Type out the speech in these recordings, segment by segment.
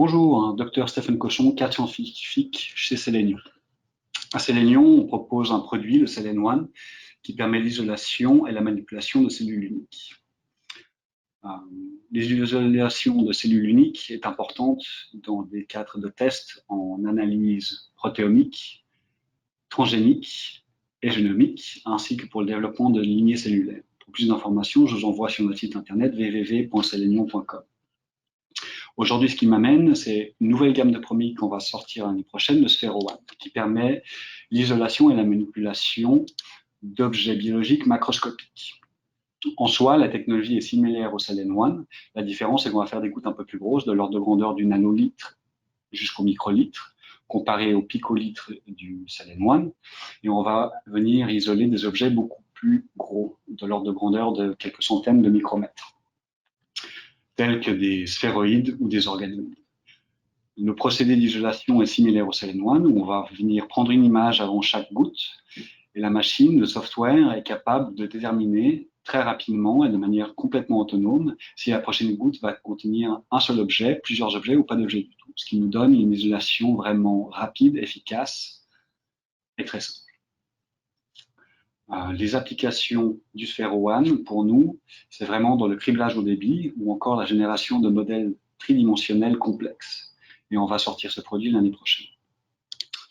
Bonjour, Dr Stéphane Cochon, cadre scientifique chez Selenium. À Selenium, on propose un produit, le Selen One, qui permet l'isolation et la manipulation de cellules uniques. L'isolation de cellules uniques est importante dans des cadres de tests en analyse protéomique, transgénique et génomique, ainsi que pour le développement de lignées cellulaires. Pour plus d'informations, je vous envoie sur notre site internet www.selenium.com. Aujourd'hui, ce qui m'amène, c'est une nouvelle gamme de produits qu'on va sortir l'année prochaine, le Sphero One, qui permet l'isolation et la manipulation d'objets biologiques macroscopiques. En soi, la technologie est similaire au Selen One. La différence, c'est qu'on va faire des gouttes un peu plus grosses, de l'ordre de grandeur du nanolitre jusqu'au microlitre, comparé au picolitre du Selen One. Et on va venir isoler des objets beaucoup plus gros, de l'ordre de grandeur de quelques centaines de micromètres, tels que des sphéroïdes ou des organoïdes. Le procédé d'isolation est similaire au Selen One, où on va venir prendre une image avant chaque goutte, et la machine, le software, est capable de déterminer très rapidement et de manière complètement autonome si la prochaine goutte va contenir un seul objet, plusieurs objets ou pas d'objet du tout, ce qui nous donne une isolation vraiment rapide, efficace et très simple. Les applications du Sphero One, pour nous, c'est vraiment dans le criblage au débit ou encore la génération de modèles tridimensionnels complexes. Et on va sortir ce produit l'année prochaine.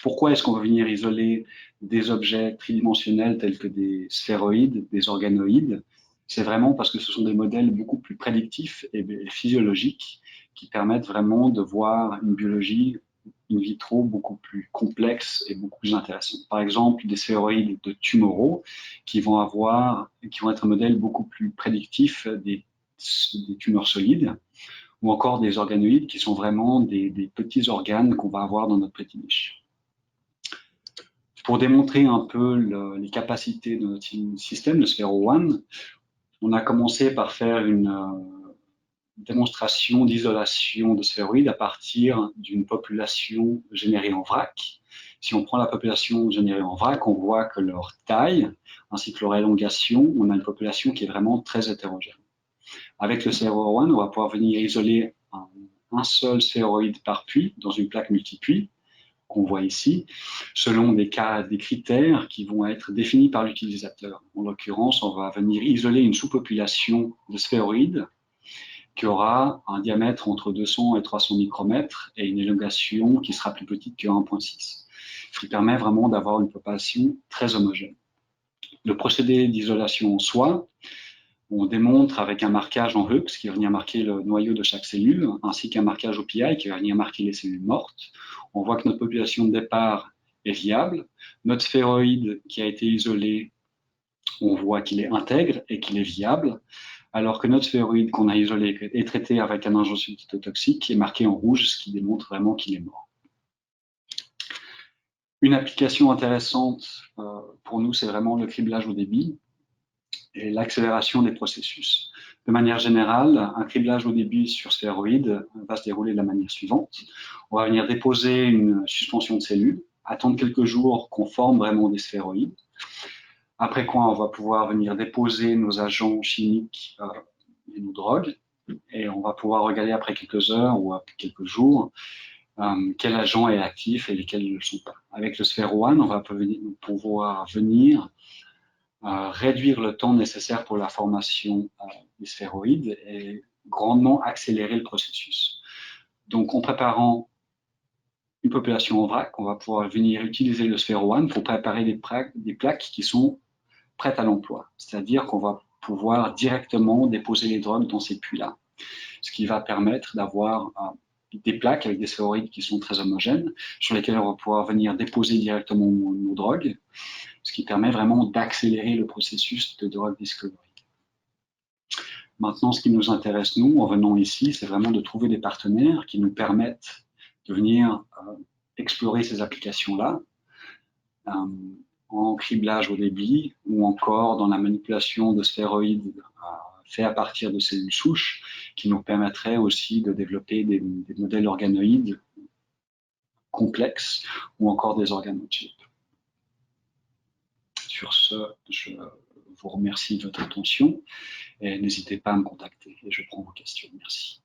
Pourquoi est-ce qu'on va venir isoler des objets tridimensionnels tels que des sphéroïdes, des organoïdes? C'est vraiment parce que ce sont des modèles beaucoup plus prédictifs et physiologiques qui permettent vraiment de voir une biologie in vitro beaucoup plus complexe et beaucoup plus intéressante. Par exemple, des sphéroïdes de tumoraux qui vont être un modèle beaucoup plus prédictif des tumeurs solides, ou encore des organoïdes qui sont vraiment des petits organes qu'on va avoir dans notre petit niche. Pour démontrer un peu les capacités de notre système, le Sphero One, on a commencé par faire une démonstration d'isolation de sphéroïdes à partir d'une population générée en vrac. Si on prend la population générée en vrac, on voit que leur taille ainsi que leur élongation, on a une population qui est vraiment très hétérogène. Avec le Sphero One, on va pouvoir venir isoler un seul sphéroïde par puits dans une plaque multipuits qu'on voit ici, selon des critères qui vont être définis par l'utilisateur. En l'occurrence, on va venir isoler une sous-population de sphéroïdes qui aura un diamètre entre 200 et 300 micromètres et une élongation qui sera plus petite que 1,6, ce qui permet vraiment d'avoir une population très homogène. Le procédé d'isolation en soi, on démontre avec un marquage en Hux qui va venir marquer le noyau de chaque cellule, ainsi qu'un marquage OPI qui va venir marquer les cellules mortes. On voit que notre population de départ est viable. Notre sphéroïde qui a été isolé, on voit qu'il est intègre et qu'il est viable, alors que notre sphéroïde qu'on a isolé est traité avec un agent cytotoxique est marqué en rouge, ce qui démontre vraiment qu'il est mort. Une application intéressante pour nous, c'est vraiment le criblage au débit et l'accélération des processus. De manière générale, un criblage au débit sur sphéroïde va se dérouler de la manière suivante. On va venir déposer une suspension de cellules, attendre quelques jours qu'on forme vraiment des sphéroïdes. Après quoi, on va pouvoir venir déposer nos agents chimiques et nos drogues. Et on va pouvoir regarder après quelques heures ou après quelques jours quel agent est actif et lesquels ne le sont pas. Avec le Sphero One, on va pouvoir venir réduire le temps nécessaire pour la formation des sphéroïdes et grandement accélérer le processus. Donc, en préparant une population en vrac, on va pouvoir venir utiliser le Sphero One pour préparer des plaques qui sont prêtes à l'emploi. C'est-à-dire qu'on va pouvoir directement déposer les drogues dans ces puits-là, ce qui va permettre d'avoir des plaques avec des sphéroïdes qui sont très homogènes, sur lesquelles on va pouvoir venir déposer directement nos drogues, ce qui permet vraiment d'accélérer le processus de drug discovery. Maintenant, ce qui nous intéresse, nous, en venant ici, c'est vraiment de trouver des partenaires qui nous permettent de venir explorer ces applications-là, en criblage au débit ou encore dans la manipulation de sphéroïdes fait à partir de cellules souches, qui nous permettraient aussi de développer des modèles organoïdes complexes ou encore des organotypes. Sur ce, je vous remercie de votre attention et n'hésitez pas à me contacter et je prends vos questions. Merci.